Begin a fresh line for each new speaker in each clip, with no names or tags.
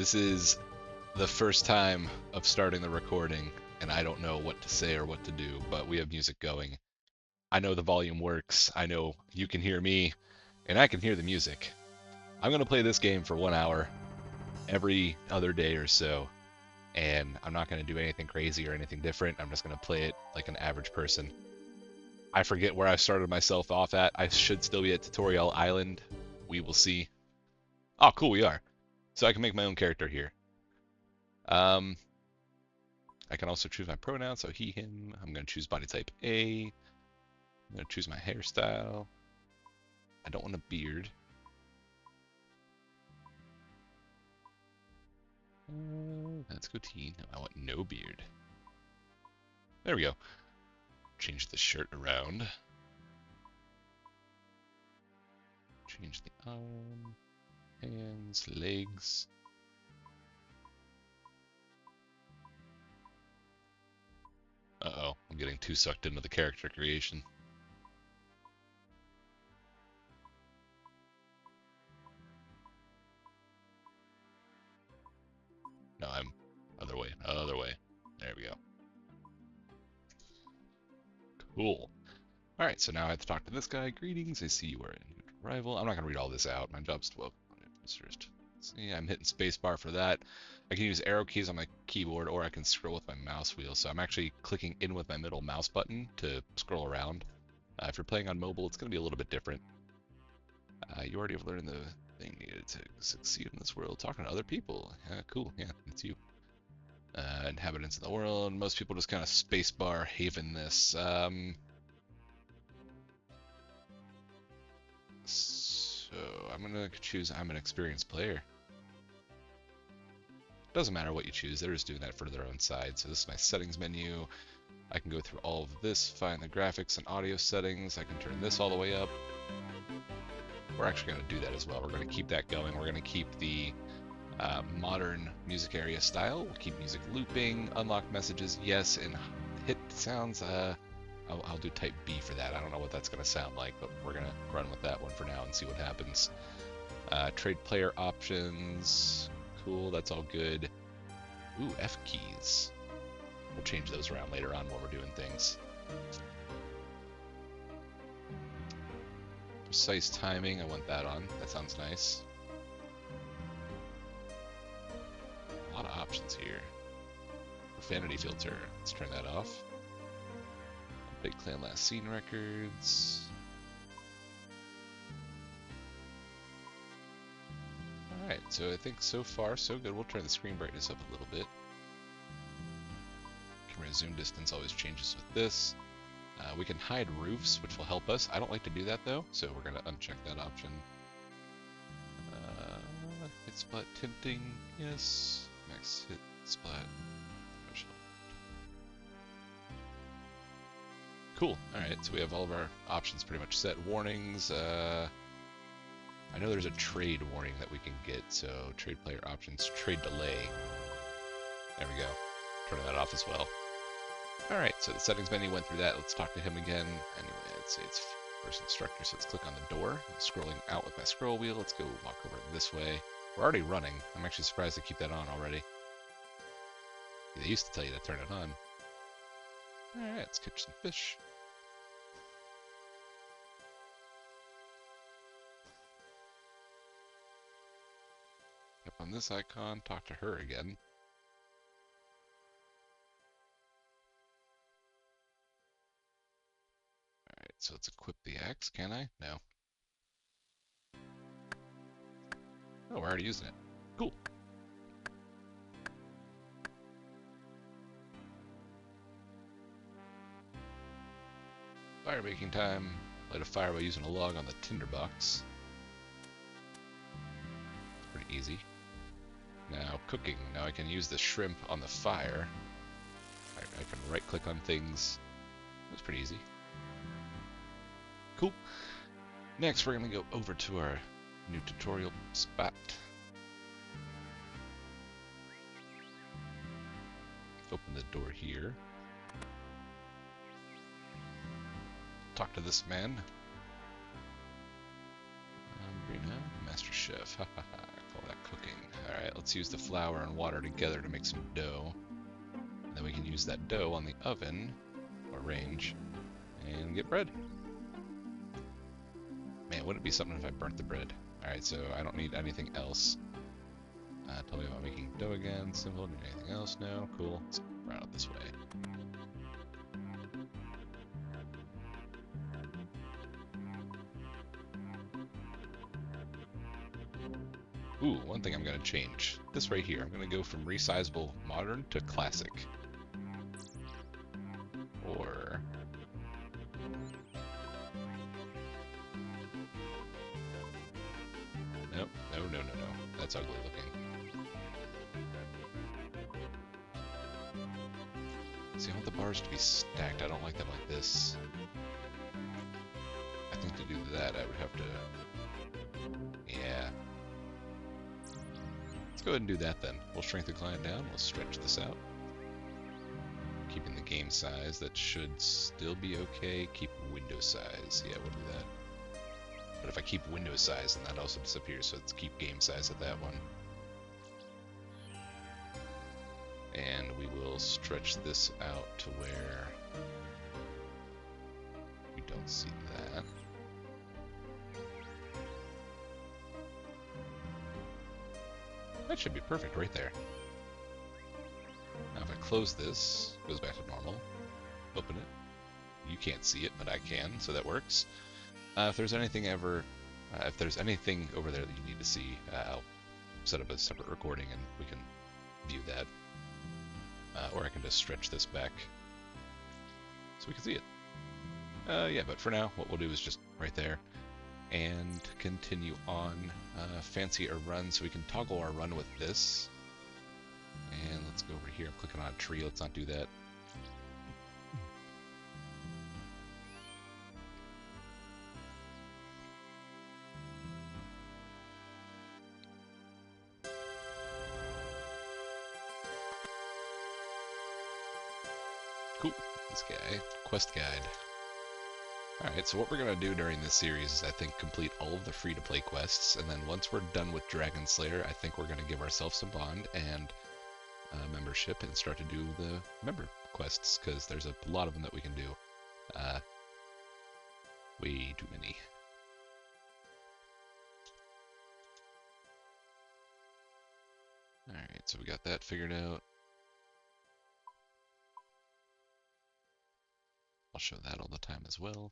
This is the first time of starting the recording, and I don't know what to say or what to do, but we have music going. I know the volume works. I know you can hear me, and I can hear the music. I'm going to play this game for 1 hour every other day or so, and I'm not going to do anything crazy or anything different. I'm just going to play it like an average person. I forget where I started myself off at. I should still be at Tutorial Island. We will see. Oh, cool, we are. So I can make my own character here. I can also choose my pronouns, so he, him. I'm going to choose body type A. I'm going to choose my hairstyle. I don't want a beard. That's goatee. No, I want no beard. There we go. Change the shirt around. Change the arm, hands, legs. Uh-oh, I'm getting too sucked into the character creation. No, I'm other way, other way. There we go. Cool. Alright, so now I have to talk to this guy. Greetings, I see you are a new arrival. I'm not going to read all this out. My job's to welcome. See, I'm hitting spacebar for that. I can use arrow keys on my keyboard, or I can scroll with my mouse wheel. So I'm actually clicking in with my middle mouse button to scroll around. If you're playing on mobile, it's going to be a little bit different. You already have learned the thing needed to succeed in this world. Talking to other people. Cool, yeah, it's you. Inhabitants of the world. Most people just kind of spacebar haven this. So I'm gonna choose I'm an experienced player. Doesn't matter what you choose, they're just doing that for their own side. So this is my settings menu. I can go through all of this, find the graphics and audio settings. I can turn this all the way up. We're actually going to do that as well. We're going to keep that going. We're going to keep the modern music area style. We'll keep music looping, unlock messages, yes, and hit sounds. I'll do type B for that. I don't know what that's going to sound like, but we're going to run with that one for now and see what happens. Trade player options. Cool, that's all good. Ooh, F keys. We'll change those around later on when we're doing things. Precise timing, I want that on. That sounds nice. A lot of options here. Profanity filter, let's turn that off. Big Clan last scene records. Alright, so I think so far so good. We'll turn the screen brightness up a little bit. Camera zoom distance always changes with this. We can hide roofs, which will help us. I don't like to do that though, so we're going to uncheck that option. Hit splat tinting, yes. Max hit splat. Cool. Alright, so we have all of our options pretty much set. Warnings. I know there's a trade warning that we can get, so trade player options, trade delay. There we go. Turn that off as well. Alright, so the settings menu went through that. Let's talk to him again. Anyway, I'd say it's first instructor, so let's click on the door. I'm scrolling out with my scroll wheel. Let's go walk over this way. We're already running. I'm actually surprised to keep that on already. They used to tell you to turn it on. Alright, let's catch some fish. Up on this icon, talk to her again. Alright, so let's equip the axe, can I? No. Oh, we're already using it. Cool. Fire making time. Light a fire by using a log on the tinderbox. Pretty easy. Now cooking. Now I can use the shrimp on the fire. I can right click on things. That's pretty easy. Cool. Next we're going to go over to our new tutorial spot. Open the door here. Talk to this man. Master Chef. Call that cooking. Alright, let's let's use the flour and water together to make some dough. And then we can use that dough on the oven, or range, and get bread. Man, wouldn't it be something if I burnt the bread? Alright, so I don't need anything else. Tell me about making dough again. Simple. Need anything else? No. Cool. Let's run out this way. Ooh, one thing I'm going to change. This right here. I'm going to go from resizable modern to classic. Or... Nope. No. That's ugly looking. See, I want the bars to be stacked. I don't like them like this. I think to do that, I would have to... Yeah. Let's go ahead and do that then. We'll shrink the client down. We'll stretch this out. Keeping the game size. That should still be okay. Keep window size. Yeah, we'll do that. But if I keep window size, then that also disappears. So let's keep game size at that one. And we will stretch this out to where we don't see that. That should be perfect right there. Now if I close this, it goes back to normal. Open it. You can't see it, but I can, so that works. If there's anything over there that you need to see, I'll set up a separate recording and we can view that. Or I can just stretch this back so we can see it. Yeah, but for now, what we'll do is just right there and continue on. Fancy a run, so we can toggle our run with this. And let's go over here. I'm clicking on a tree. Let's not do that. Cool. This guy. Quest guide. Alright, so what we're going to do during this series is I think complete all of the free-to-play quests, and then once we're done with Dragon Slayer, I think we're going to give ourselves some bond and membership and start to do the member quests, because there's a lot of them that we can do. Way too many. Alright, so we got that figured out. I'll show that all the time as well.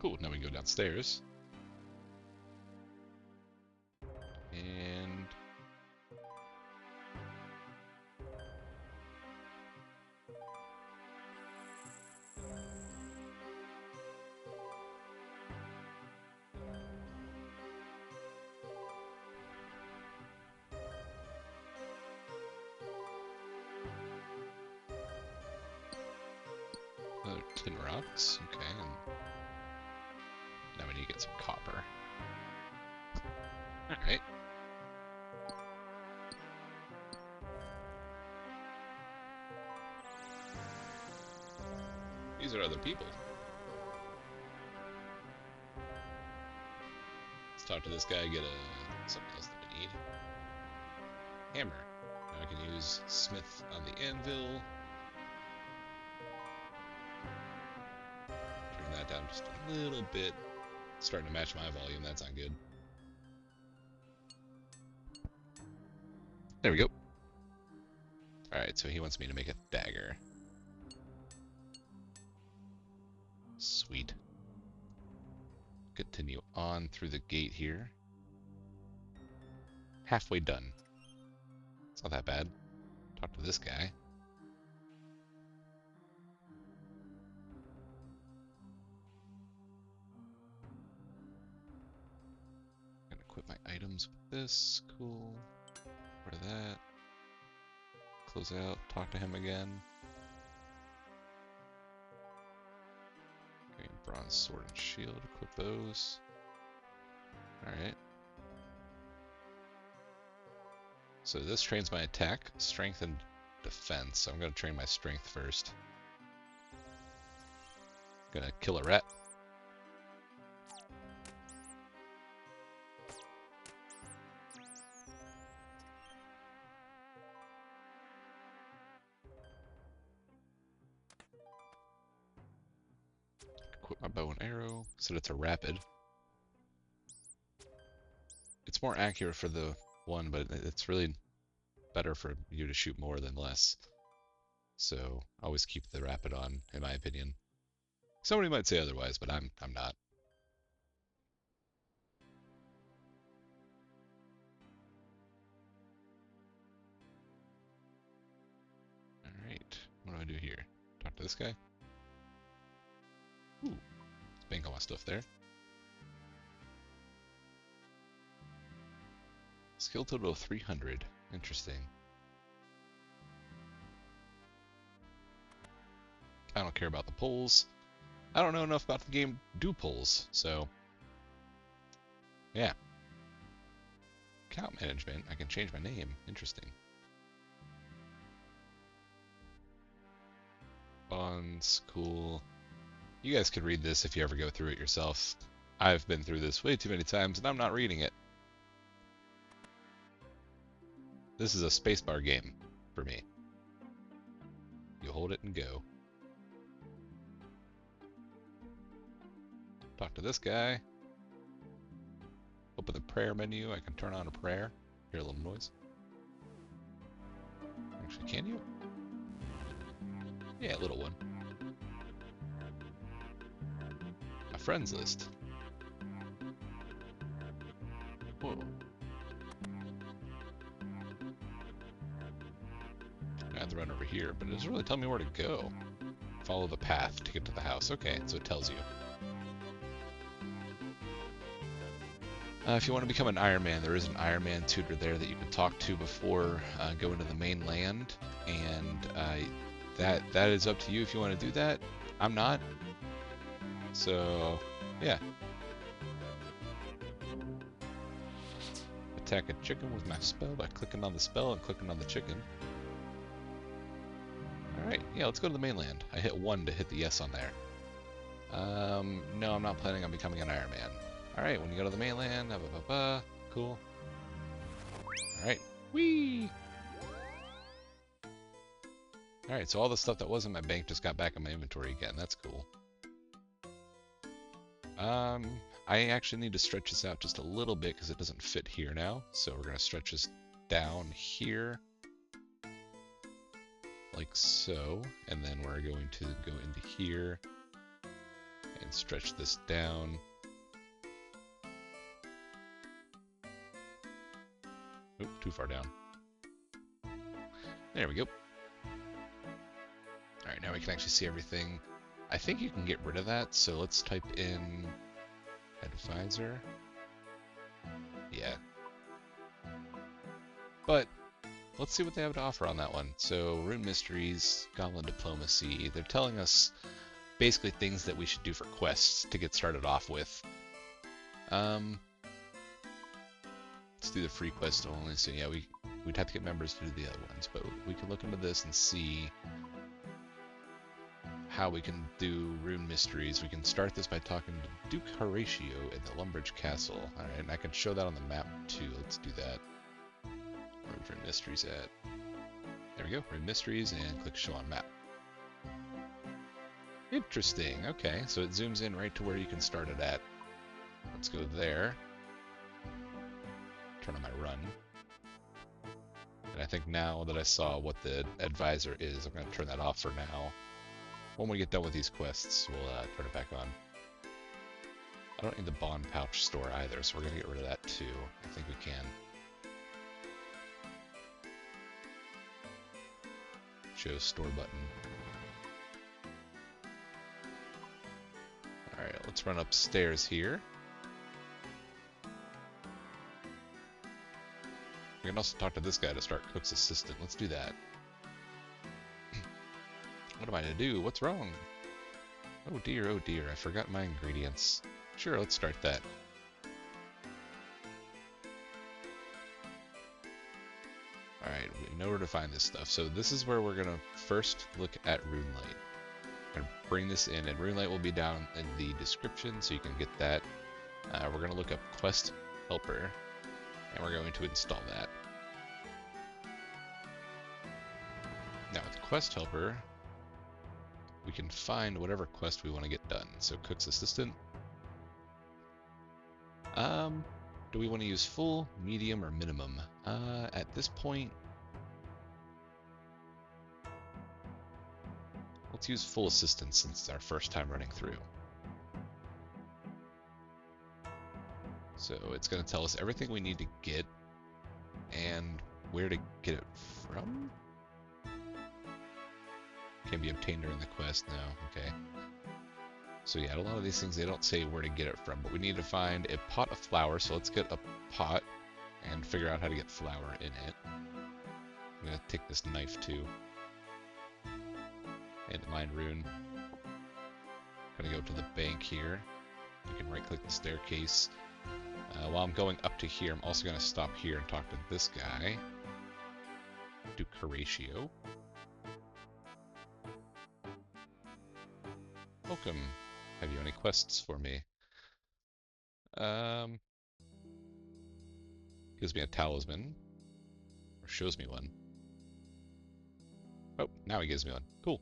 Cool, now we can go downstairs. And... another tin rocks, okay. Now we need to get some copper. Alright. These are other people. Let's talk to this guy, get something else that we need. Hammer. Now I can use smith on the anvil. Turn that down just a little bit. Starting to match my volume, that's not good. There we go. Alright, so he wants me to make a dagger. Sweet. Continue on through the gate here. Halfway done. It's not that bad. Talk to this guy. Equip my items with this. Cool. Rid of that. Close out. Talk to him again. Okay, bronze sword and shield. Equip those. Alright. So this trains my attack, strength, and defense. So I'm going to train my strength first. Gonna kill a rat. equip my bow and arrow. Said it's a rapid. It's more accurate for the one, but it's really better for you to shoot more than less. So always keep the rapid on, in my opinion. Somebody might say otherwise, but I'm not. Alright, what do I do here? Talk to this guy? Ooh, let's bank all my stuff there. Skill total of 300. Interesting. I don't care about the polls. I don't know enough about the game to do polls, so yeah. Account management. I can change my name. Interesting. Bonds, cool. You guys could read this if you ever go through it yourself. I've been through this way too many times, and I'm not reading it. This is a spacebar game for me. You hold it and go. Talk to this guy. Open the prayer menu. I can turn on a prayer. Hear a little noise. Actually, can you? Yeah, a little one. My friends list. Whoa. I have to run over here, but it doesn't really tell me where to go. Follow the path to get to the house. Okay, so it tells you. If you want to become an Iron Man, there is an Iron Man tutor there that you can talk to before going to the main land, and that is up to you if you want to do that. I'm not. So, yeah. Attack a chicken with my spell by clicking on the spell and clicking on the chicken. Alright, yeah, let's go to the mainland. I hit 1 to hit the yes on there. No, I'm not planning on becoming an Iron Man. Alright, when you go to the mainland, cool. Alright, whee! Alright, so all the stuff that was in my bank just got back in my inventory again. That's cool. I actually need to stretch this out just a little bit because it doesn't fit here now. So we're going to stretch this down here. Like so. And then we're going to go into here and stretch this down. Oop, too far down. There we go. Alright, now we can actually see everything. I think you can get rid of that, so let's type in advisor. Yeah. But let's see what they have to offer on that one. So, Rune Mysteries, Goblin Diplomacy, they're telling us basically things that we should do for quests to get started off with. Let's do the free quest only, so yeah, we'd have to get members to do the other ones, but we can look into this and see how we can do Rune Mysteries. We can start this by talking to Duke Horatio in the Lumbridge Castle. Alright, and I can show that on the map too. Let's do that. Where's Rune Mysteries at? There we go, Rune Mysteries, and click Show on Map. Interesting, okay, so it zooms in right to where you can start it at. Let's go there. Turn on my run. And I think now that I saw what the advisor is, I'm going to turn that off for now. When we get done with these quests, we'll turn it back on. I don't need the bond pouch store either, so we're going to get rid of that too. I think we can. Show store button. Alright, let's run upstairs here. We can also talk to this guy to start Cook's assistant. Let's do that. What am I to do? What's wrong? Oh dear, I forgot my ingredients. Sure, let's start that. Alright, we know where to find this stuff. So this is where we're going to first look at Runelight. We're going to bring this in, and Runelight will be down in the description, so you can get that. We're going to look up Quest Helper, and we're going to install that. Now with Quest Helper, we can find whatever quest we want to get done. So cook's assistant. Do we want to use full, medium, or minimum? At this point, let's use full assistance since it's our first time running through. So it's going to tell us everything we need to get and where to get it from. Can be obtained during the quest now. Okay. So yeah, a lot of these things, they don't say where to get it from, but we need to find a pot of flour. So let's get a pot and figure out how to get flour in it. I'm going to take this knife too. And mine rune. Gonna go to the bank here. You can right click the staircase. While I'm going up to here, I'm also gonna stop here and talk to this guy. Do Horatio. Welcome. Have you any quests for me? Gives me a talisman. Or shows me one. Oh, now he gives me one. Cool.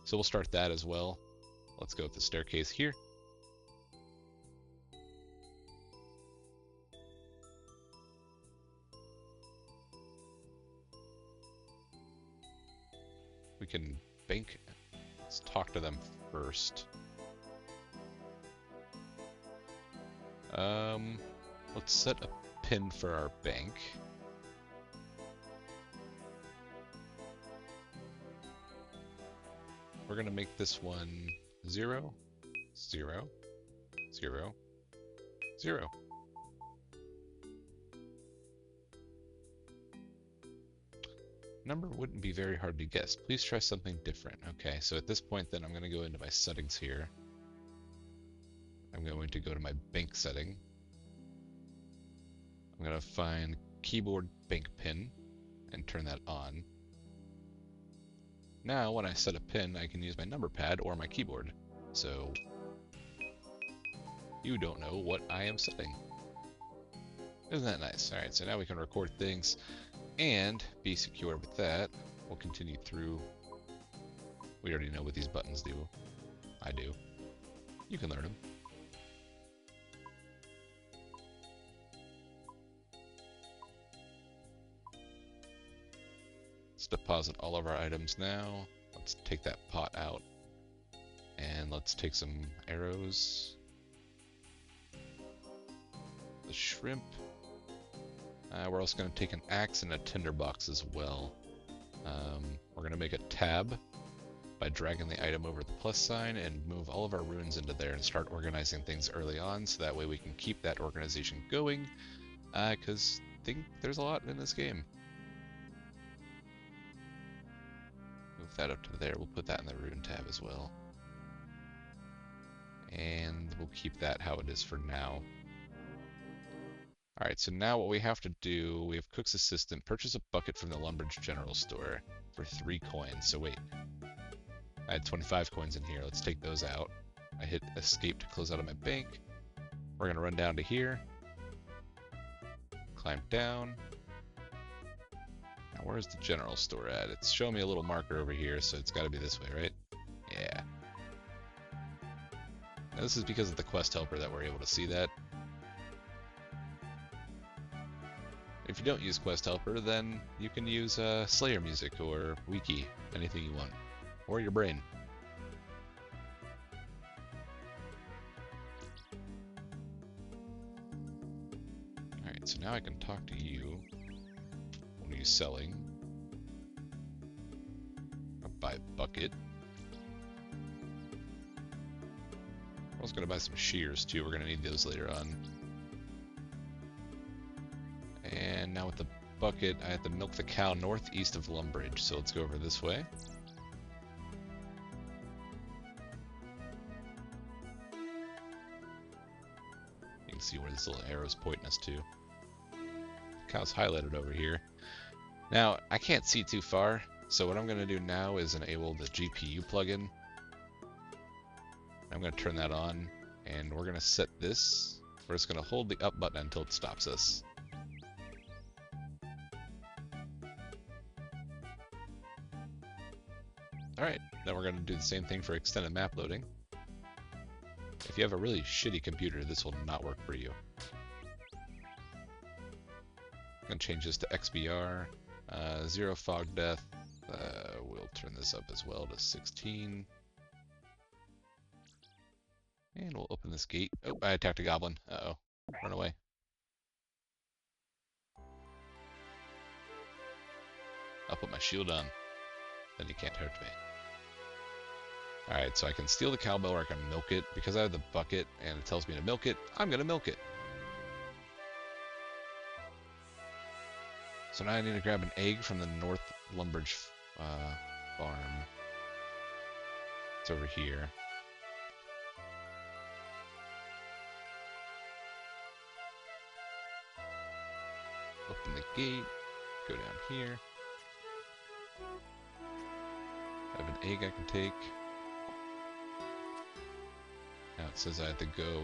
So we'll start that as well. Let's go with the staircase here. We can bank. Let's talk to them first. Let's set a pin for our bank. We're gonna make this one 0, 0, 0, 0. Number wouldn't be very hard to guess. Please try something different. Okay, so at this point then I'm gonna go into my settings here. I'm going to go to my bank setting. I'm gonna find keyboard bank pin and turn that on. Now, when I set a pin, I can use my number pad or my keyboard. So, you don't know what I am setting. Isn't that nice? Alright, so now we can record things and be secure with that. We'll continue through. We already know what these buttons do. I do. You can learn them. Let's deposit all of our items now. Let's take that pot out. And let's take some arrows. The shrimp. We're also going to take an axe and a tinderbox as well. We're going to make a tab by dragging the item over the plus sign and move all of our runes into there and start organizing things early on, so that way we can keep that organization going, because I think there's a lot in this game. Move that up to there. We'll put that in the rune tab as well. And we'll keep that how it is for now. Alright, so now what we have to do, we have Cook's Assistant, purchase a bucket from the Lumbridge General Store for 3 coins. So wait, I had 25 coins in here. Let's take those out. I hit escape to close out of my bank. We're going to run down to here. Climb down. Now where's the general store at? It's showing me a little marker over here, so it's got to be this way, right? Yeah. Now this is because of the quest helper that we're able to see that. If you don't use Quest Helper, then you can use Slayer music or Wiki, anything you want, or your brain. Alright, so now I can talk to you. What are you selling? I'll buy a bucket. I was going to buy some shears too, we're going to need those later on. And now with the bucket, I have to milk the cow northeast of Lumbridge, so let's go over this way. You can see where this little arrow's pointing us to. The cow's highlighted over here. Now, I can't see too far, so what I'm going to do now is enable the GPU plugin. I'm going to turn that on, and we're going to set this. We're just going to hold the up button until it stops us. Alright, then we're going to do the same thing for extended map loading. If you have a really shitty computer, this will not work for you. I'm going to change this to XBR. Zero fog depth. We'll turn this up as well to 16. And we'll open this gate. Oh, I attacked a goblin. Uh-oh. Run away. I'll put my shield on. Then he can't hurt me. Alright, so I can steal the cowbell or I can milk it. Because I have the bucket and it tells me to milk it, I'm going to milk it. So now I need to grab an egg from the North Lumbridge farm. It's over here. Open the gate, go down here. I have an egg I can take. Now it says I have to go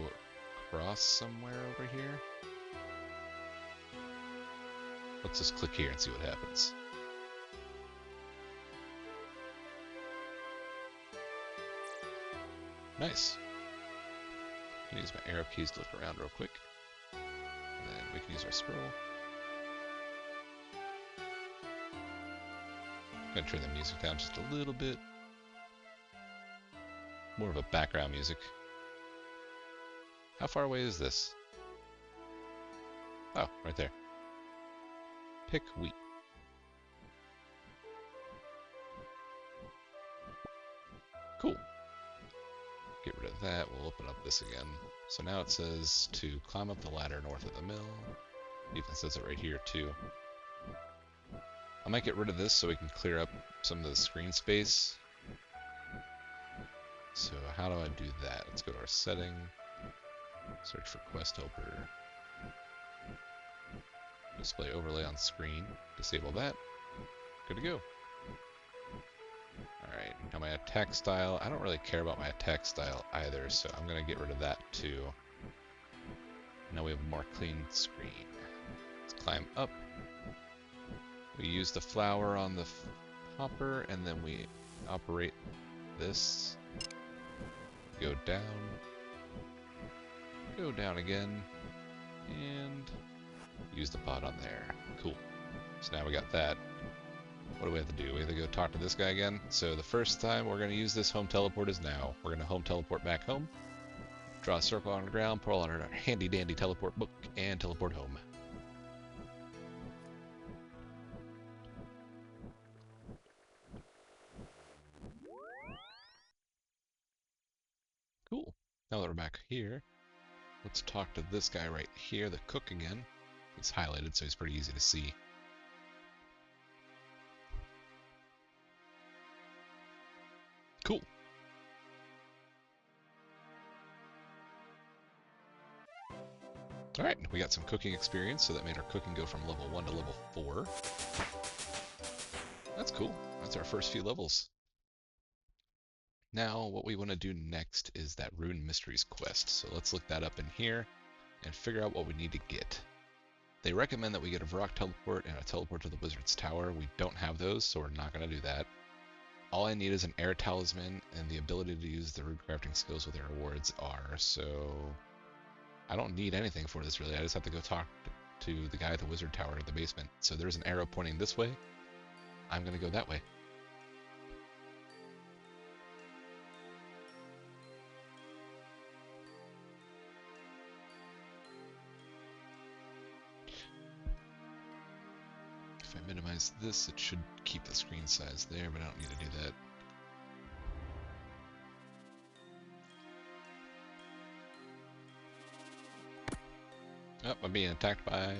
across somewhere over here. Let's just click here and see what happens. Nice. I can use my arrow keys to look around real quick. And then we can use our scroll. I'm gonna turn the music down just a little bit. More of a background music. How far away is this? Oh, right there. Pick wheat. Cool. Get rid of that. We'll open up this again. So now it says to climb up the ladder north of the mill. It even says it right here too. I might get rid of this so we can clear up some of the screen space. So how do I do that? Let's go to our setting. Search for quest helper. Display overlay on screen. Disable that. Good to go. Alright, now my attack style. I don't really care about my attack style either, so I'm going to get rid of that too. Now we have a more clean screen. Let's climb up. We use the flower on the hopper, and then we operate this. Go down. Go down again. And use the pot on there. Cool. So now we got that. What do we have to do? We have to go talk to this guy again. So the first time we're going to use this home teleport is now. We're going to home teleport back home. Draw a circle on the ground, pull out our handy dandy teleport book, and teleport home. Cool. Now that we're back here, let's talk to this guy right here, the cook again. He's highlighted, so he's pretty easy to see. Cool. Alright, we got some cooking experience, so that made our cooking go from level 1 to level 4. That's cool. That's our first few levels. Now, what we want to do next is that Rune Mysteries quest. So let's look that up in here and figure out what we need to get. They recommend that we get a Varrock teleport and a teleport to the Wizard's Tower. We don't have those, so we're not going to do that. All I need is an air talisman and the ability to use the root crafting skills where the rewards are. So I don't need anything for this really. I just have to go talk to the guy at the Wizard Tower in the basement. So there's an arrow pointing this way. I'm going to go that way. If I minimize this, it should keep the screen size there, but I don't need to do that. Oh, I'm being attacked by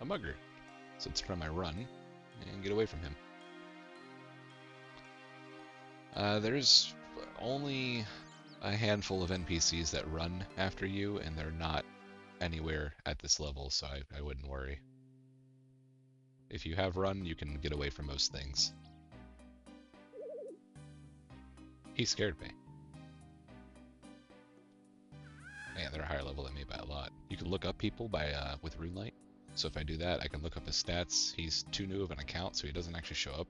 a mugger. So let's try my run and get away from him. There's only a handful of NPCs that run after you, and they're not anywhere at this level, so I wouldn't worry. If you have run, you can get away from most things. He scared me. Man, they're a higher level than me by a lot. You can look up people by with RuneLight. So if I do that, I can look up his stats. He's too new of an account, so he doesn't actually show up.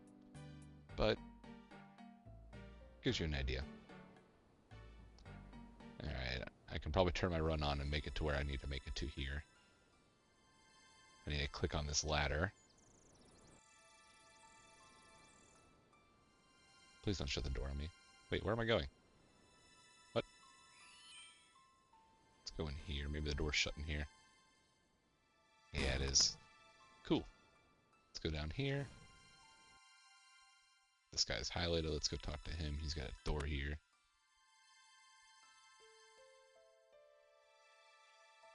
But gives you an idea. Alright, I can probably turn my run on and make it to where I need to make it to here. I need to click on this ladder. Please don't shut the door on me. Wait, where am I going? What? Let's go in here. Maybe the door's shut in here. Yeah, it is. Cool. Let's go down here. This guy's highlighted. Let's go talk to him. He's got a door here.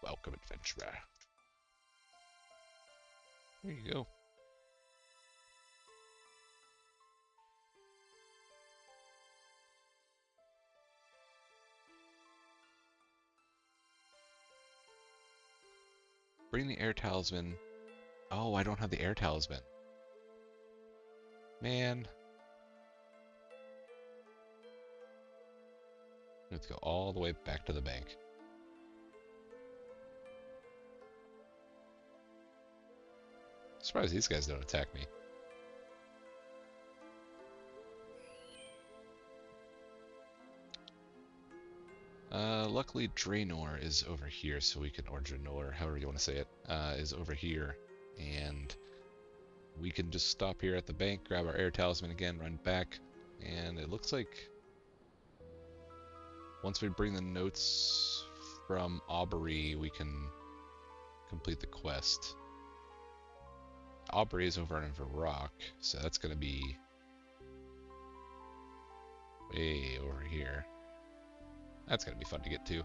Welcome, adventurer. There you go. Bring the air talisman. Oh, I don't have the air talisman. Man. Let's go all the way back to the bank. Surprised these guys don't attack me. Luckily Draenor is over here, so we can, or Draenor, however you want to say it, is over here. And we can just stop here at the bank, grab our air talisman again, run back, and it looks like once we bring the notes from Aubrey, we can complete the quest. Aubrey is over in Varrock, so that's going to be way over here. That's going to be fun to get to.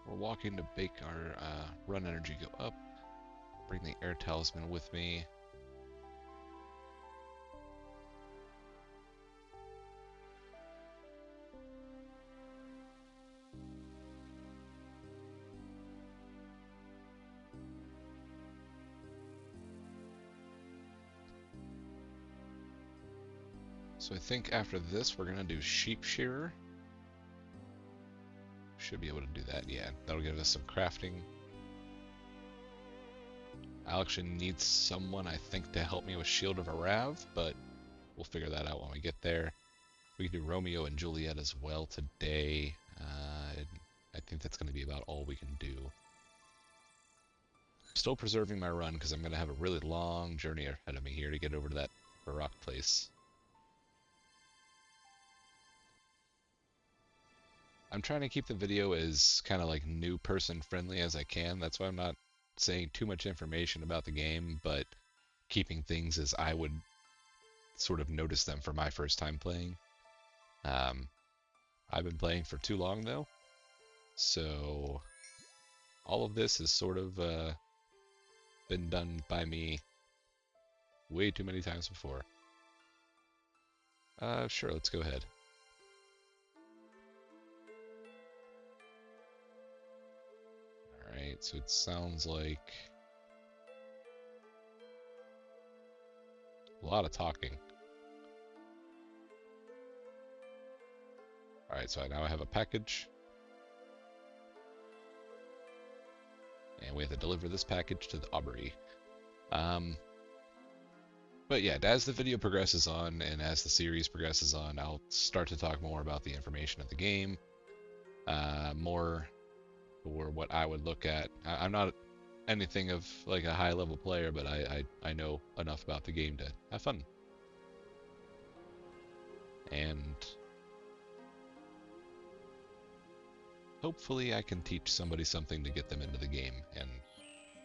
We're walking to make our run energy go up. Bring the air talisman with me. So I think after this we're gonna do Sheep Shearer. Should be able to do that, yeah. That'll give us some crafting. I'll actually need someone, I think, to help me with Shield of Arav, but we'll figure that out when we get there. We can do Romeo and Juliet as well today. I think that's going to be about all we can do. Still preserving my run because I'm going to have a really long journey ahead of me here to get over to that Varrock place. I'm trying to keep the video as kind of like new person friendly as I can. That's why I'm not saying too much information about the game, but keeping things as I would sort of notice them for my first time playing. I've been playing for too long though, so all of this has sort of been done by me way too many times before. Sure, let's go ahead. Alright, so it sounds like a lot of talking. Alright, so I now have a package. And we have to deliver this package to the Aubrey. But yeah, as the video progresses on and as the series progresses on, I'll start to talk more about the information of the game. More for what I would look at. I'm not anything of like a high level player, but I know enough about the game to have fun. And hopefully I can teach somebody something to get them into the game and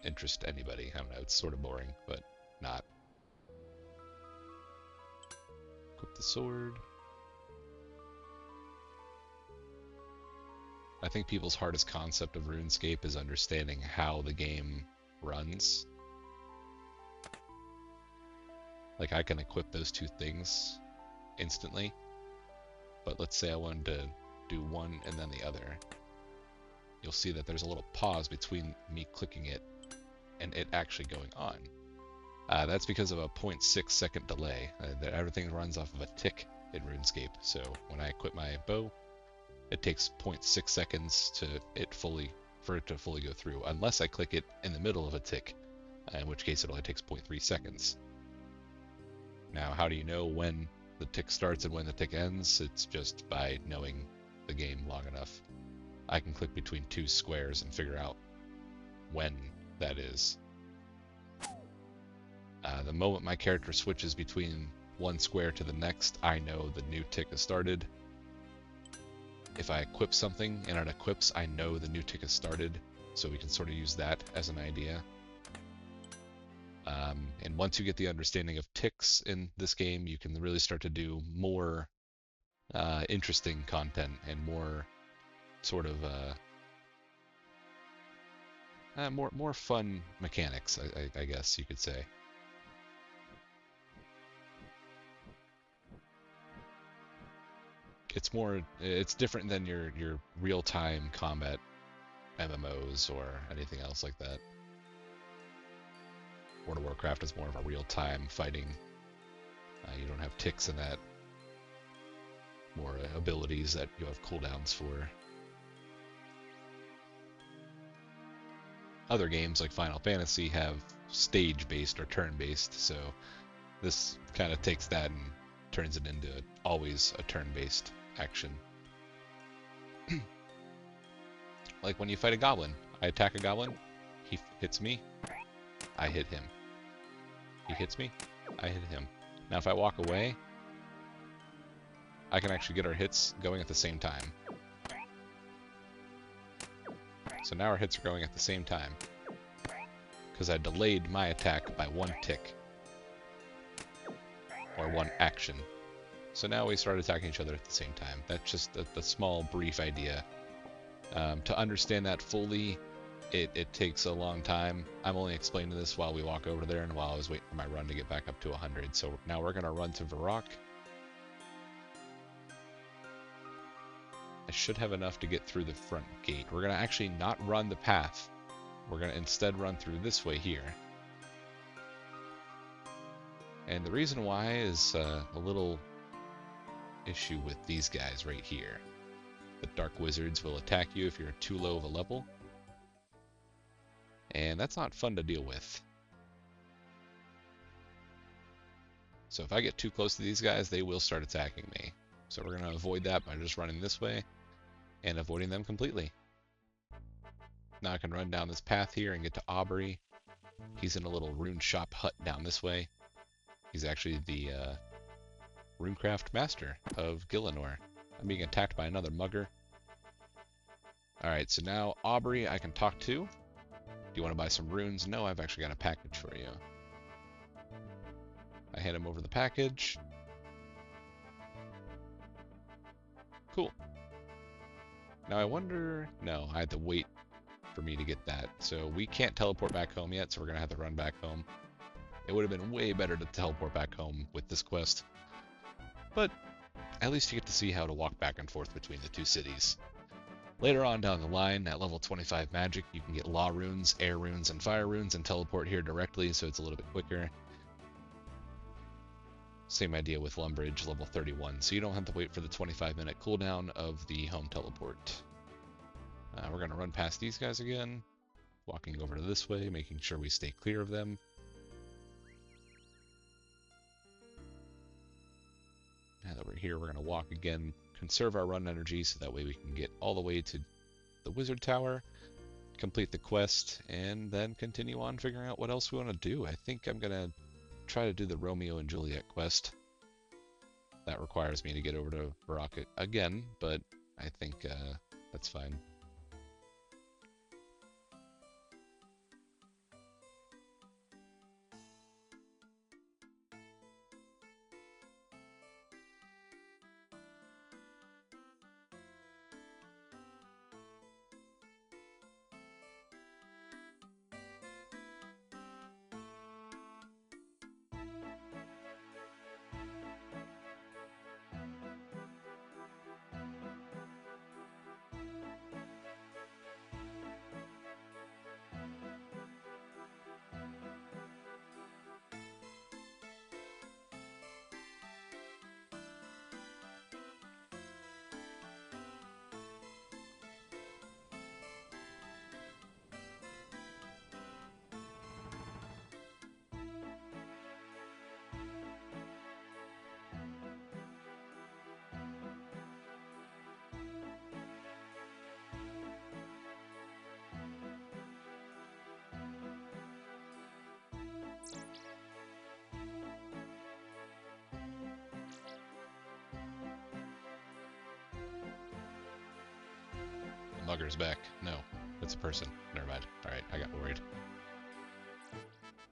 interest anybody. I don't know, it's sort of boring, but not. Equip the sword. I think people's hardest concept of RuneScape is understanding how the game runs. Like, I can equip those two things instantly, but let's say I wanted to do one and then the other. You'll see that there's a little pause between me clicking it and it actually going on. That's because of a 0.6 second delay. Everything runs off of a tick in RuneScape, so when I equip my bow, it takes 0.6 seconds for it to fully go through, unless I click it in the middle of a tick, in which case it only takes 0.3 seconds. Now, how do you know when the tick starts and when the tick ends? It's just by knowing the game long enough. I can click between two squares and figure out when that is. The moment my character switches between one square to the next, I know the new tick has started. If I equip something and it equips, I know the new tick has started, so we can sort of use that as an idea. And once you get the understanding of ticks in this game, you can really start to do more interesting content and more sort of more fun mechanics, I guess you could say. It's different than your real-time combat MMOs or anything else like that. World of Warcraft is more of a real-time fighting. You don't have ticks in that. More abilities that you have cooldowns for. Other games like Final Fantasy have stage-based or turn-based, so this kind of takes that and turns it into always a turn-based action. Like when you fight a goblin. I attack a goblin, he hits me, I hit him. He hits me, I hit him. Now if I walk away, I can actually get our hits going at the same time. So now our hits are going at the same time, because I delayed my attack by one tick, or one action. So now we start attacking each other at the same time. That's just the small, brief idea. To understand that fully, it takes a long time. I'm only explaining this while we walk over there and while I was waiting for my run to get back up to 100. So now we're going to run to Varrock. I should have enough to get through the front gate. We're going to actually not run the path. We're going to instead run through this way here. And the reason why is a little issue with these guys right here. The Dark Wizards will attack you if you're too low of a level. And that's not fun to deal with. So if I get too close to these guys, they will start attacking me. So we're going to avoid that by just running this way and avoiding them completely. Now I can run down this path here and get to Aubrey. He's in a little rune shop hut down this way. He's actually the runecraft master of Gillinor. I'm being attacked by another mugger. Alright, so now Aubrey I can talk to. Do you want to buy some runes? No, I've actually got a package for you. I hand him over the package. Cool. Now I wonder... No, I had to wait for me to get that. So we can't teleport back home yet, so we're going to have to run back home. It would have been way better to teleport back home with this quest. But at least you get to see how to walk back and forth between the two cities. Later on down the line, at level 25 magic, you can get law runes, air runes, and fire runes and teleport here directly, so it's a little bit quicker. Same idea with Lumbridge, level 31, so you don't have to wait for the 25-minute cooldown of the home teleport. We're going to run past these guys again, walking over to this way, making sure we stay clear of them. Now that we're here, we're going to walk again, conserve our run energy so that way we can get all the way to the Wizard Tower, complete the quest, and then continue on figuring out what else we want to do. I think I'm going to try to do the Romeo and Juliet quest. That requires me to get over to Varrock again, but I think that's fine. mugger's back. No, it's a person. Never mind. Alright, I got worried.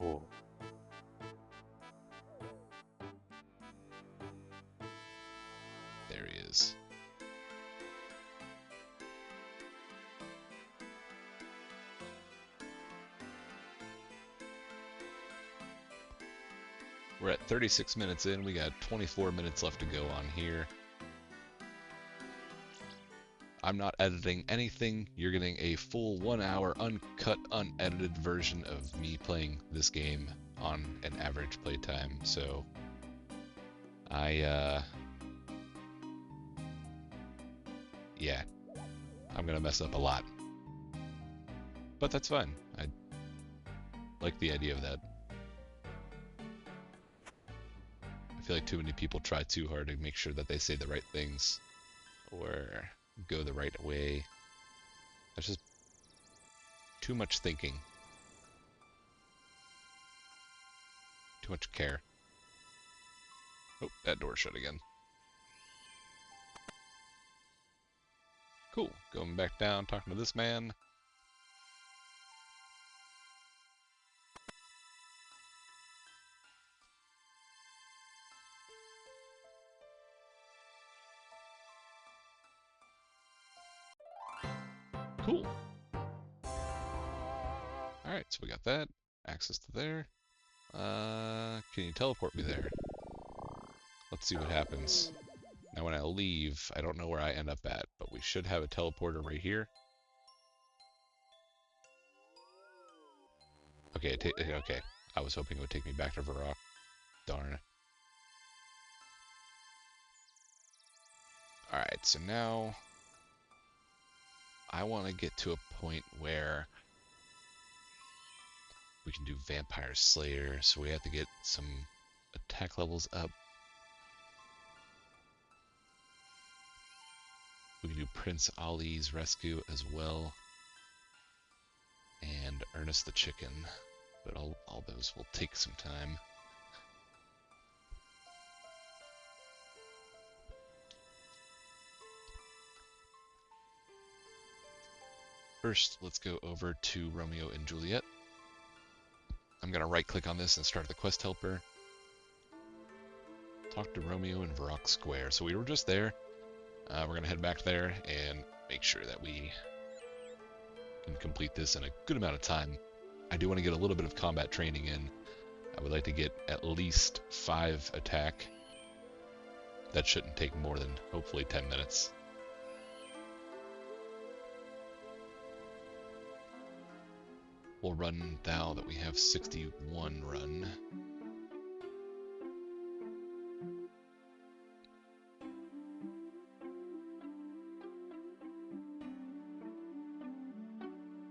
Oh.
There he is. We're at 36 minutes in. We got 24 minutes left to go on here. I'm not editing anything. You're getting a full 1 hour uncut, unedited version of me playing this game on an average playtime. So yeah, I'm gonna mess up a lot, but that's fine. I like the idea of that. I feel like too many people try too hard to make sure that they say the right things or go the right way. That's just too much thinking. Too much care. Oh, that door's shut again. Cool. Going back down, talking to this man. Cool. Alright, so we got that. Access to there. Can you teleport me there? Let's see what happens. Now when I leave, I don't know where I end up at, but we should have a teleporter right here. Okay, okay. I was hoping it would take me back to Varrock. Darn. Alright, so now I want to get to a point where we can do Vampire Slayer, so we have to get some attack levels up. We can do Prince Ali's Rescue as well. And Ernest the Chicken. But all those will take some time. First, let's go over to Romeo and Juliet. I'm going to right-click on this and start the quest helper. Talk to Romeo in Varrock Square. So we were just there. We're going to head back there and make sure that we can complete this in a good amount of time. I do want to get a little bit of combat training in. I would like to get at least 5 attack. That shouldn't take more than, hopefully, 10 minutes. We'll run now that we have 61 run.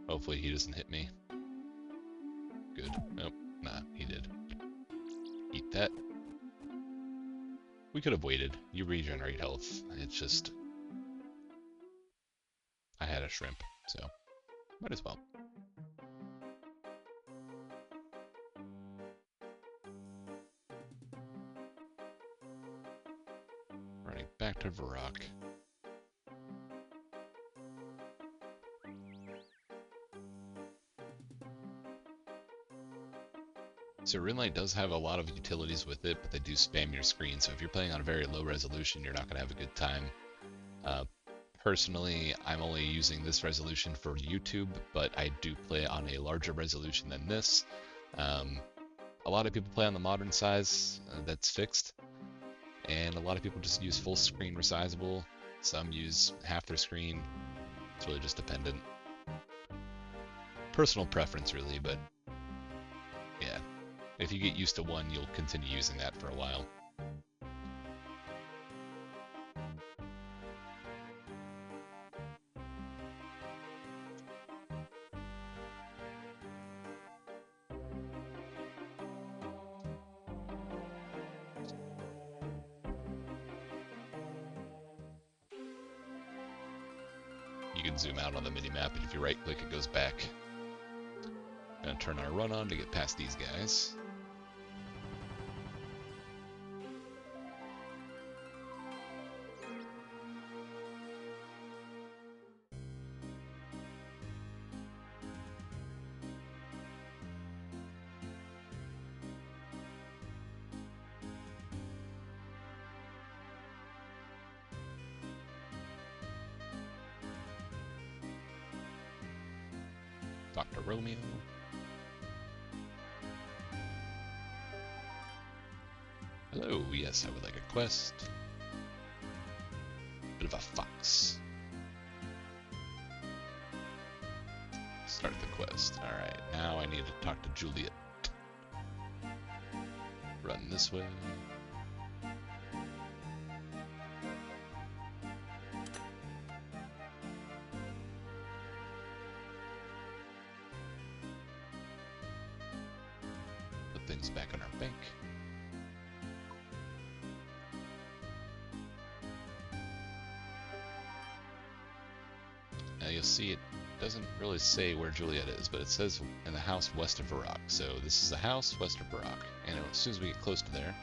Hopefully he doesn't hit me. Good. Nope. Nah, he did. Eat that. We could have waited. You regenerate health. It's just... I had a shrimp, so might as well. Running back to Varrock. So Rimlight does have a lot of utilities with it, but they do spam your screen, so if you're playing on a very low resolution, you're not going to have a good time. Personally, I'm only using this resolution for YouTube, but I do play on a larger resolution than this. A lot of people play on the modern size that's fixed, and a lot of people just use full screen resizable. Some use half their screen. It's really just dependent. Personal preference, really, but yeah. If you get used to one, you'll continue using that for a while. You can zoom out on the mini-map, and if you right-click, it goes back. Gonna turn our run on to get past these guys. Dr. Romeo. Hello, yes, I would like a quest. Bit of a fox. Start the quest. Alright, now I need to talk to Juliet. Run this way. Put things back in our bank. Now you'll see it doesn't really say where Juliet is, but it says in the house west of Varrock. So this is the house west of Varrock. And as soon as we get close to there,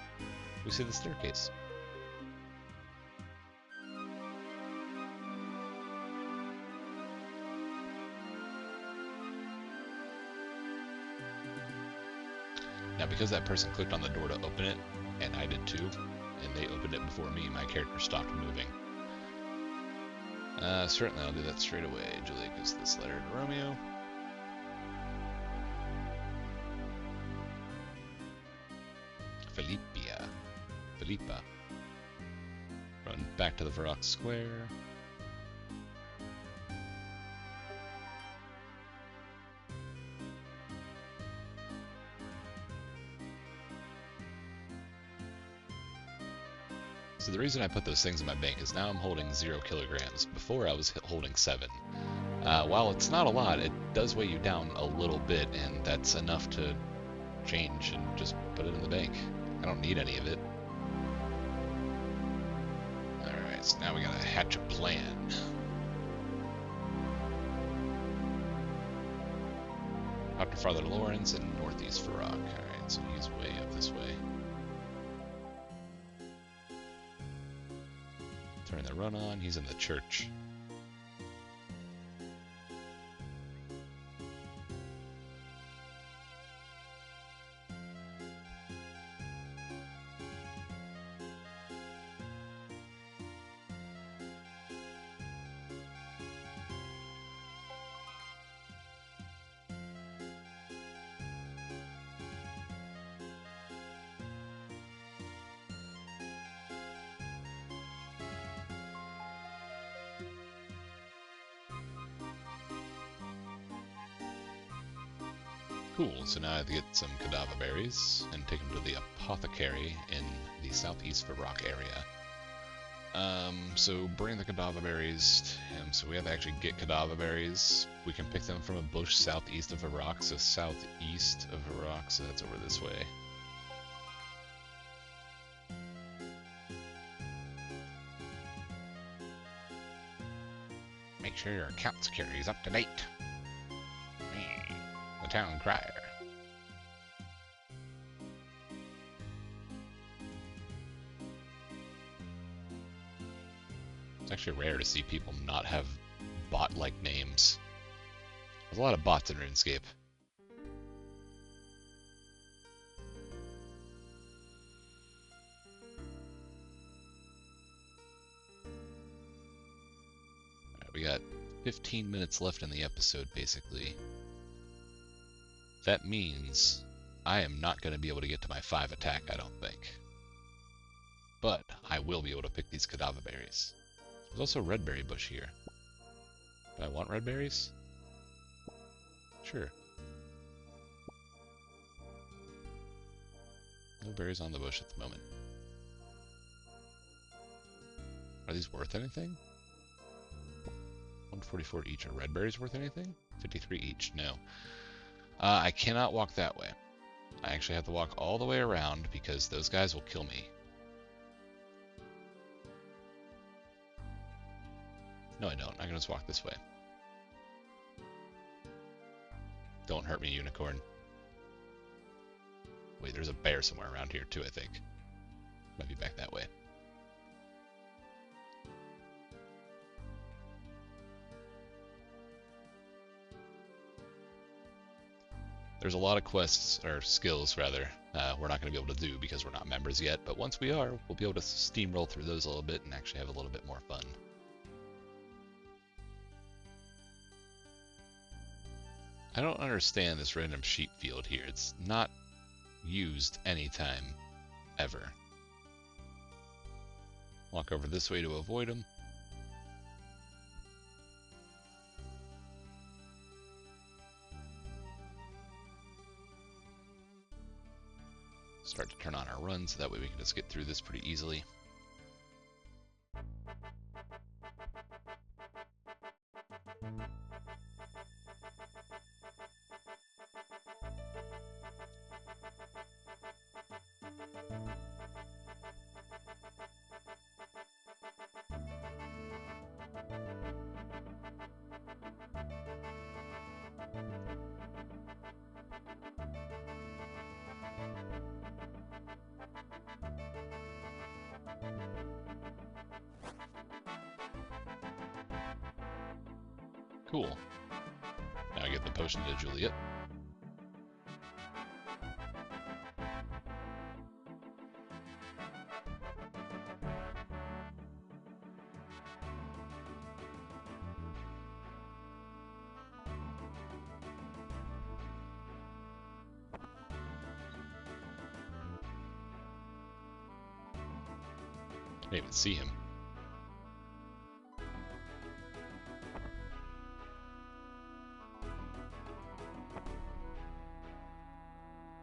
we see the staircase. Now because that person clicked on the door to open it, and I did too, and they opened it before me, my character stopped moving. Certainly I'll do that straight away. Juliet gives this letter to Romeo. Philippa. Run back to the Varrock Square. So the reason I put those things in my bank is now I'm holding 0 kilograms. Before I was holding 7. While it's not a lot, it does weigh you down a little bit, and that's enough to change and just put it in the bank. I don't need any of it. Alright, so now we gotta hatch a plan. Dr. Father Lawrence in northeast Varrock. Alright, so he's way up this way. Turn the run on, he's in the church. Cool, so now I have to get some cadaver berries and take them to the apothecary in the southeast Varrock area. So bring the cadaver berries to him. So we have to actually get cadaver berries. We can pick them from a bush southeast of Varrock, so southeast of Varrock, so that's over this way. Make sure your account security is up to date. The town crier. It's actually rare to see people not have bot-like names. There's a lot of bots in RuneScape. Alright, we got 15 minutes left in the episode, basically. That means I am not going to be able to get to my 5 attack, I don't think. But I will be able to pick these cadaver berries. There's also a red berry bush here. Do I want red berries? Sure. No berries on the bush at the moment. Are these worth anything? 144 each. Are red berries worth anything? 53 each. No. I cannot walk that way. I actually have to walk all the way around because those guys will kill me. No, I don't. I can just walk this way. Don't hurt me, unicorn. Wait, there's a bear somewhere around here too, I think. Might be back that way. There's a lot of quests, or skills rather, we're not going to be able to do because we're not members yet, but once we are, we'll be able to steamroll through those a little bit and actually have a little bit more fun. I don't understand this random sheep field here. It's not used anytime, ever. Walk over this way to avoid them. Start to turn on our run so that way we can just get through this pretty easily. Cool. Now I get the potion to Juliet. I didn't even see him.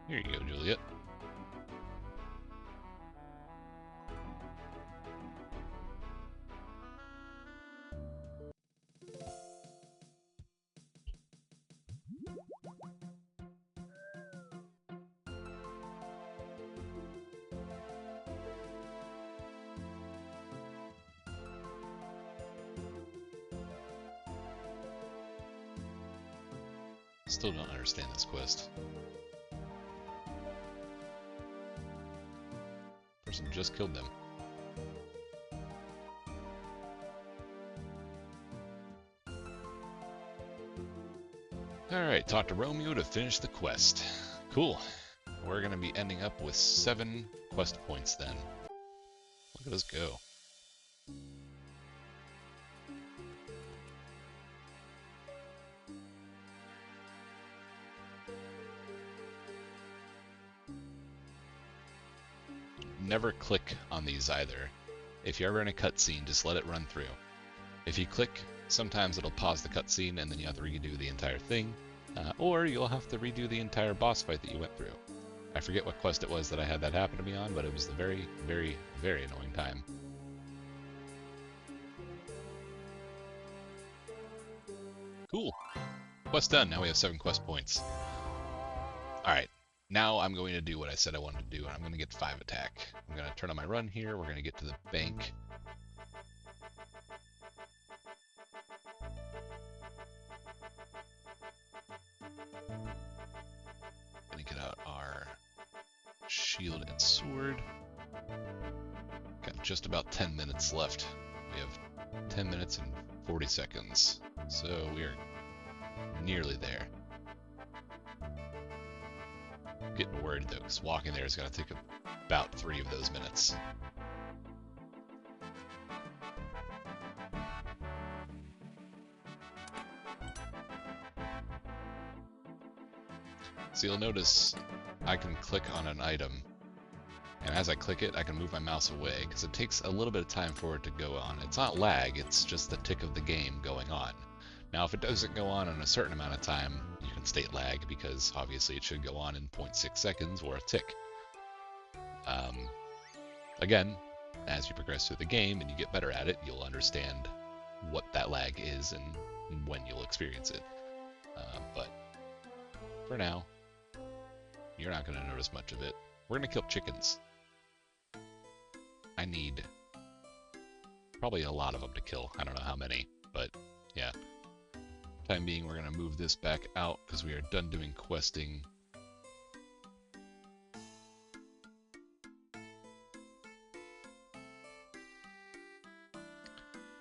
Here you go, Juliet. Still don't understand this quest. Person just killed them. Alright, talk to Romeo to finish the quest. Cool. We're gonna be ending up with 7 quest points then. Look at us go. Never click on these either. If you're ever in a cutscene, just let it run through. If you click, sometimes it'll pause the cutscene and then you have to redo the entire thing, or you'll have to redo the entire boss fight that you went through. I forget what quest it was that I had that happen to me on, but it was the very, very, very annoying time. Cool. Quest done. Now we have 7 quest points. Alright. Now I'm going to do what I said I wanted to do, and I'm going to get 5 attack. I'm going to turn on my run here. We're going to get to the bank. Going to get out our shield and sword. Got just about 10 minutes left. We have 10 minutes and 40 seconds. So we are nearly there. Getting worried though, because walking there is going to take about 3 of those minutes. So you'll notice I can click on an item, and as I click it, I can move my mouse away, because it takes a little bit of time for it to go on. It's not lag, it's just the tick of the game going on. Now, if it doesn't go on in a certain amount of time, you can state lag, because obviously it should go on in 0.6 seconds or a tick. Again, as you progress through the game and you get better at it, you'll understand what that lag is and when you'll experience it. But for now, you're not going to notice much of it. We're going to kill chickens. I need probably a lot of them to kill. I don't know how many, but yeah. Time being, we're going to move this back out because we are done doing questing.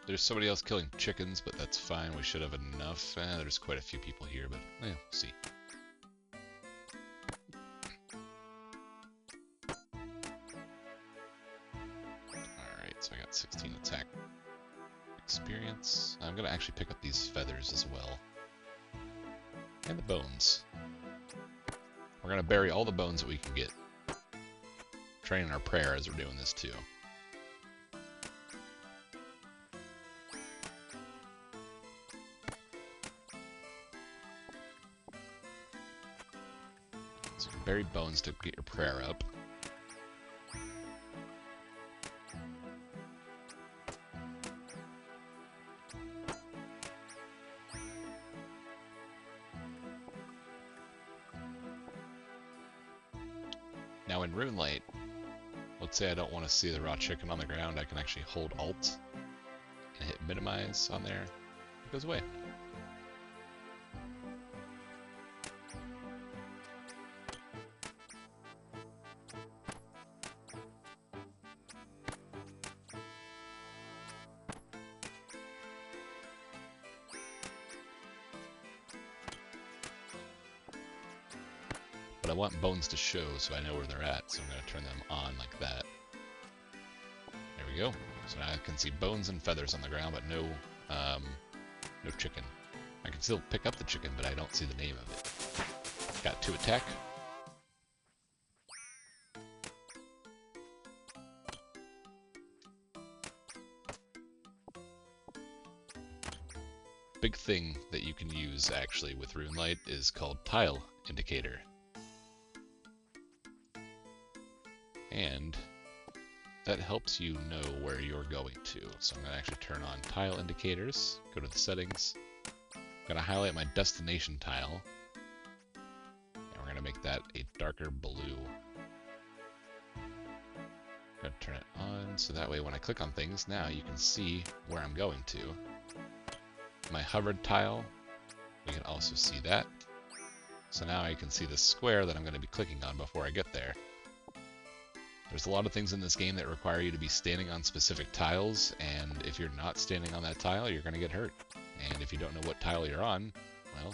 There's somebody else killing chickens, but that's fine. We should have enough. There's quite a few people here, but we'll see. Alright, so I got 16 attack experience. I'm going to actually pick up these feathers as well. And the bones. We're gonna bury all the bones that we can get. Training our prayer as we're doing this too. So you can bury bones to get your prayer up. Now in Runelight, let's say I don't want to see the raw chicken on the ground, I can actually hold Alt and hit minimize on there. It goes away. But I want bones to show so I know where they're at, so I'm going to turn them on like that. There we go. So now I can see bones and feathers on the ground, but no chicken. I can still pick up the chicken, but I don't see the name of it. Got 2 attack. Big thing that you can use actually with Runelight is called Tile Indicator. And that helps you know where you're going to. So I'm going to actually turn on tile indicators, go to the settings. I'm going to highlight my destination tile. And we're going to make that a darker blue. I'm going to turn it on so that way when I click on things, now you can see where I'm going to. My hovered tile, we can also see that. So now I can see the square that I'm going to be clicking on before I get there. There's a lot of things in this game that require you to be standing on specific tiles, and if you're not standing on that tile, you're going to get hurt. And if you don't know what tile you're on, well,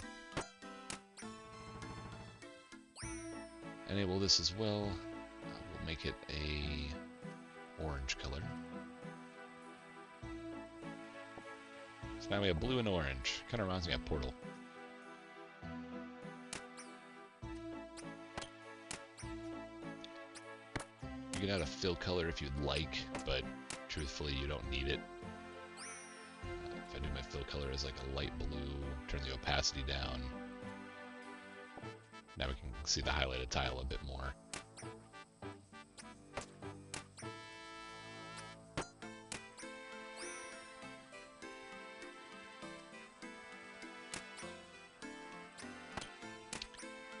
enable this as well. We'll make it a orange color. So now we have blue and orange. Kind of reminds me of Portal. You can add a fill color if you'd like, but truthfully you don't need it. If I do my fill color as like a light blue, turn the opacity down. Now we can see the highlighted tile a bit more.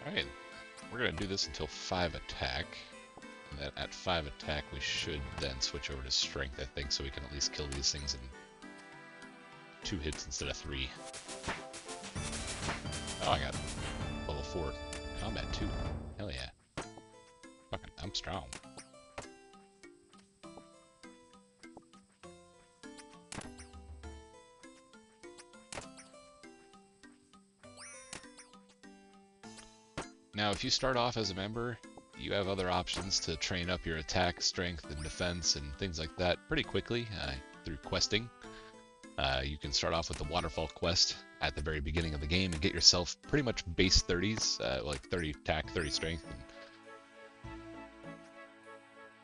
Alright, we're going to do this until 5 attack. And then at 5 attack, we should then switch over to strength, I think, so we can at least kill these things in 2 hits instead of 3. Oh, I got level 4 combat too. Hell yeah. Fucking, I'm strong. Now, if you start off as a member, you have other options to train up your attack, strength, and defense, and things like that pretty quickly through questing. You can start off with the Waterfall quest at the very beginning of the game and get yourself pretty much base 30s, like 30 attack, 30 strength, and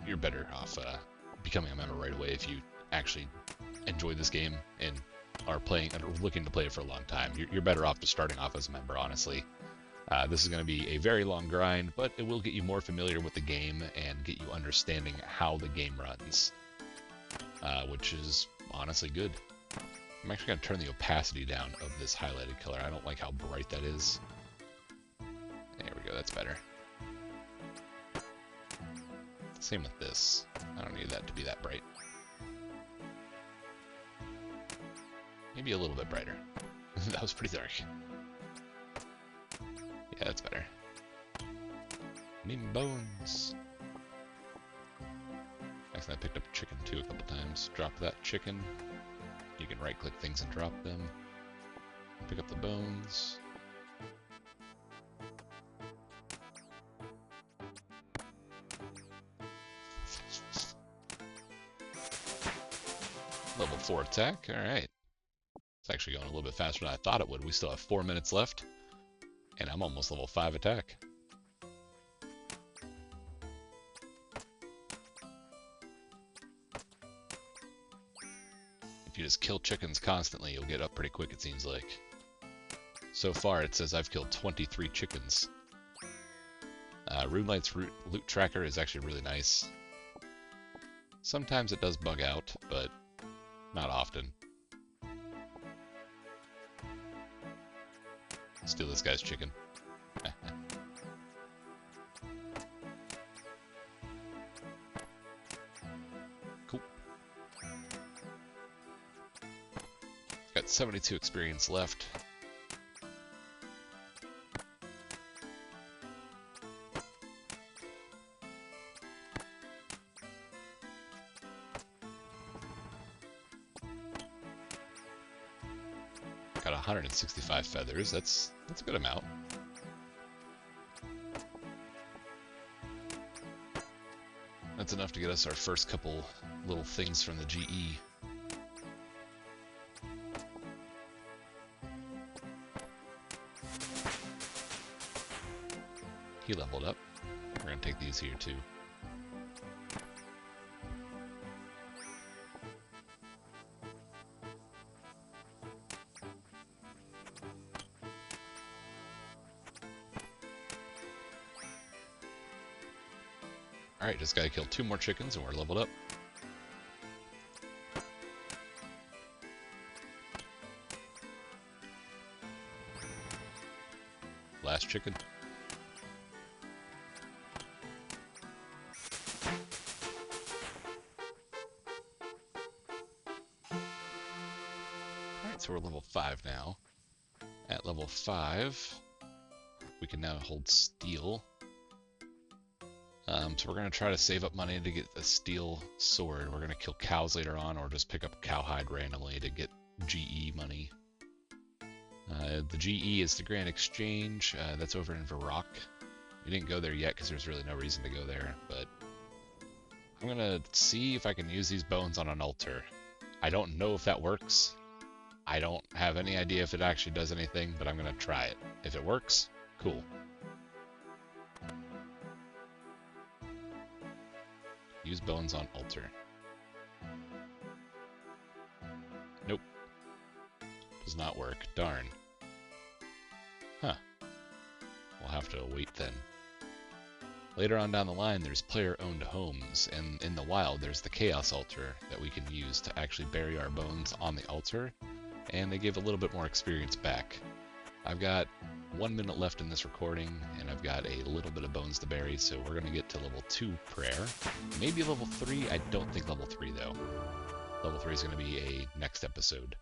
you're better off becoming a member right away if you actually enjoy this game and are playing and are looking to play it for a long time. You're better off just starting off as a member, honestly. This is going to be a very long grind, but it will get you more familiar with the game and get you understanding how the game runs, which is honestly good. I'm actually going to turn the opacity down of this highlighted color. I don't like how bright that is. There we go, that's better. Same with this. I don't need that to be that bright. Maybe a little bit brighter. That was pretty dark. Yeah, that's better. Need bones. Actually, I picked up chicken too a couple times. Drop that chicken. You can right-click things and drop them. Pick up the bones. Level 4 attack. Alright. It's actually going a little bit faster than I thought it would. We still have 4 minutes left. And I'm almost level 5 attack. If you just kill chickens constantly, you'll get up pretty quick, it seems like. So far, it says I've killed 23 chickens. RuneLight's loot tracker is actually really nice. Sometimes it does bug out, but not often. Steal this guy's chicken. Cool. Got 72 experience left. Got 165 feathers. That's a good amount. That's enough to get us our first couple little things from the GE. He leveled up. We're gonna take these here too. Alright, just gotta kill 2 more chickens and we're leveled up. Last chicken. Alright, so we're level 5 now. At level 5, we can now hold steel. So we're going to try to save up money to get a steel sword. We're going to kill cows later on, or just pick up cowhide randomly to get GE money. The GE is the Grand Exchange. That's over in Varrock. We didn't go there yet because there's really no reason to go there, but I'm going to see if I can use these bones on an altar. I don't know if that works. I don't have any idea if it actually does anything, but I'm going to try it. If it works, cool. Use bones on altar. Nope. Does not work. Darn. Huh. We'll have to wait then. Later on down the line, there's player-owned homes, and in the wild, there's the Chaos Altar that we can use to actually bury our bones on the altar, and they give a little bit more experience back. I've got 1 minute left in this recording, and I've got a little bit of bones to bury, so we're going to get to level 2 prayer. Maybe level 3, I don't think level 3 though. Level 3 is going to be a next episode.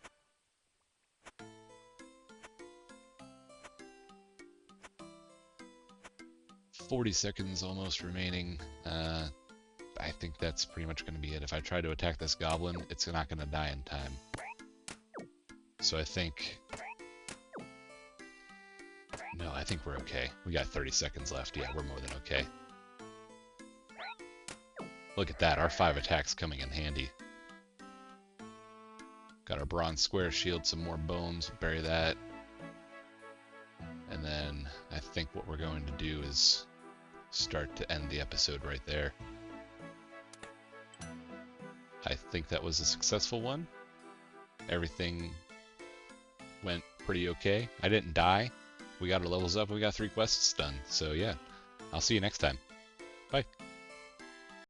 "40 seconds almost remaining. I think that's pretty much going to be it. If I try to attack this goblin, it's not going to die in time. So I think... No, I think we're okay. We got 30 seconds left. Yeah, we're more than okay. Look at that. Our 5 attacks coming in handy. Got our bronze square shield, some more bones. Bury that. And then I think what we're going to do is start to end the episode right there. I think that was a successful one. Everything went pretty okay. I didn't die. We got our levels up. We got 3 quests done. So yeah, I'll see you next time.